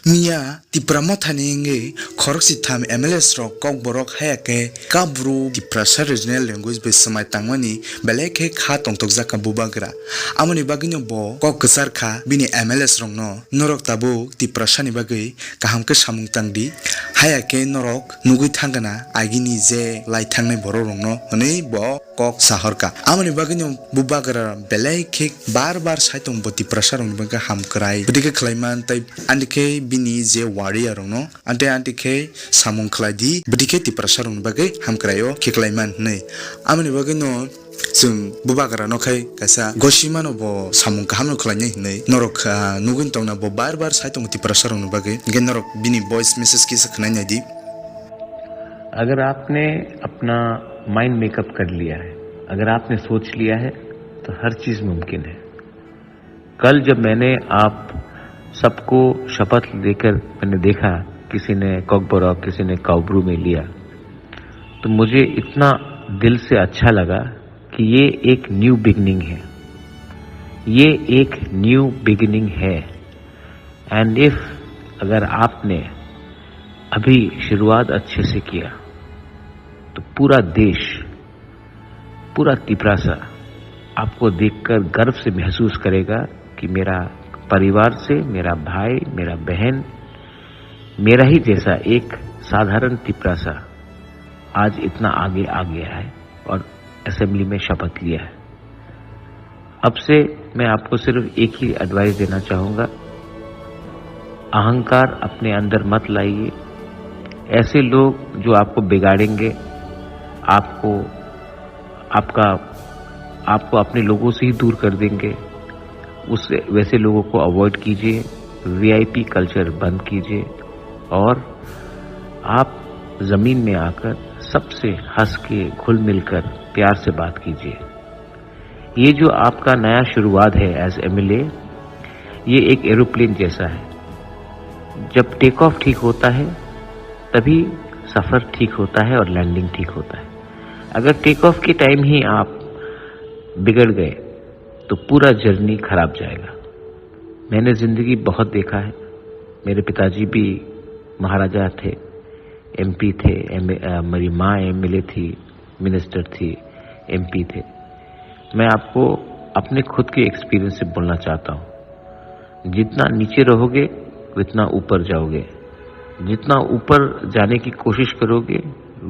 Mia tipramo thaninge khorok tham MLS rok kok borok hayake kabru tiprasa regional language be samai tangmani beleke kha tongtok jaka bubagra amoni bagino bo kok ksar kha bini MLS rong no norok tabu tiprasa ni bagai kaham ke samung tangdi hayake norok nugui thangana agini je lai thangnai borok rong no nei bo kok sahar ka amoni bagino bubagra beleke bar saitong bo tiprasa rong baga ham krai bidike khlaiman tai andike bini je wari arong no ante ke samung khladi bidike tiprasa rong bagai ham krayo kiklaiman nei amoni bagino जों बुबागरा नखाय कासा गसिमानो बो सामुं काहामनो खलायनाय नै नरक नुगुन तंना बो बार साइतों तिप्रसार रंग बागे गे नरक बिनी voice message की सखनाय दी। अगर आपने अपना माइंड मेकअप कर लिया है, अगर आपने सोच लिया है तो हर चीज मुमकिन है। कल जब मैंने आप सबको शपथ लेकर मैंने देखा, किसी ने कॉकबोरॉक किसी ने काउब्रू में लिया, तो मुझे इतना दिल से अच्छा लगा कि ये एक न्यू बिगिनिंग है, ये एक न्यू बिगिनिंग है। एंड इफ अगर आपने अभी शुरुआत अच्छे से किया तो पूरा देश, पूरा तिपरासा आपको देखकर गर्व से महसूस करेगा कि मेरा परिवार से मेरा भाई, मेरा बहन, मेरा ही जैसा एक साधारण तिपरासा आज इतना आगे आ गया है और असेंबली में शपथ लिया है। अब से मैं आपको सिर्फ एक ही एडवाइस देना चाहूँगा, अहंकार अपने अंदर मत लाइए। ऐसे लोग जो आपको बिगाड़ेंगे, आपको अपने लोगों से ही दूर कर देंगे, उससे वैसे लोगों को अवॉइड कीजिए। वीआईपी कल्चर बंद कीजिए और आप जमीन में आकर सबसे हंस के घुल मिलकर प्यार से बात कीजिए। ये जो आपका नया शुरुआत है एज एमएलए, ये एक एरोप्लेन जैसा है। जब टेक ऑफ ठीक होता है तभी सफ़र ठीक होता है और लैंडिंग ठीक होता है। अगर टेक ऑफ के टाइम ही आप बिगड़ गए तो पूरा जर्नी खराब जाएगा। मैंने ज़िंदगी बहुत देखा है। मेरे पिताजी भी महाराजा थे, एमपी थे, मेरी माँ एमएलए थी, मिनिस्टर थी, एमपी थे। मैं आपको अपने खुद के एक्सपीरियंस से बोलना चाहता हूँ, जितना नीचे रहोगे उतना ऊपर जाओगे, जितना ऊपर जाने की कोशिश करोगे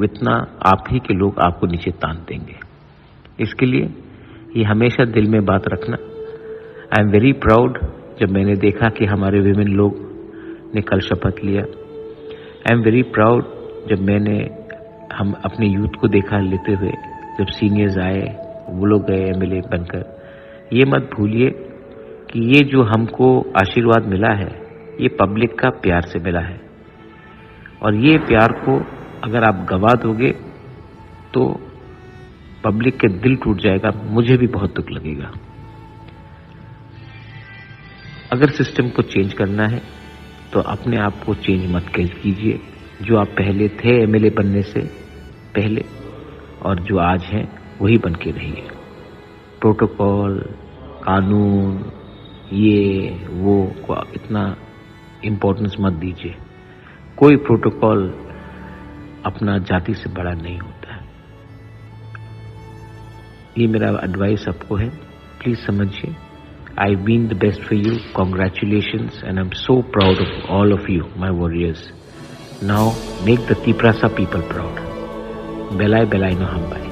उतना आप ही के लोग आपको नीचे तान देंगे। इसके लिए ये हमेशा दिल में बात रखना। आई एम वेरी प्राउड जब मैंने देखा कि हमारे विमेन लोग ने कल शपथ लिया। आई एम वेरी प्राउड जब हम अपने यूथ को देखा लेते हुए, जब सीनियर्स आए वो लोग गए एमएलए बनकर। ये मत भूलिए कि ये जो हमको आशीर्वाद मिला है ये पब्लिक का प्यार से मिला है, और ये प्यार को अगर आप गवा दोगे तो पब्लिक के दिल टूट जाएगा, मुझे भी बहुत दुख लगेगा। अगर सिस्टम को चेंज करना है तो अपने आप को चेंज मत कीजिए। जो आप पहले थे एमएलए बनने से पहले और जो आज हैं वही बन के रहिए। प्रोटोकॉल, कानून, ये वो को इतना इम्पोर्टेंस मत दीजिए। कोई प्रोटोकॉल अपना जाति से बड़ा नहीं होता है। ये मेरा एडवाइस आपको है, प्लीज समझिए। I mean the best for you. Congratulations, and I'm so proud of all of you, my warriors. Now make the Tiprasa people proud. Belai belai no hambai.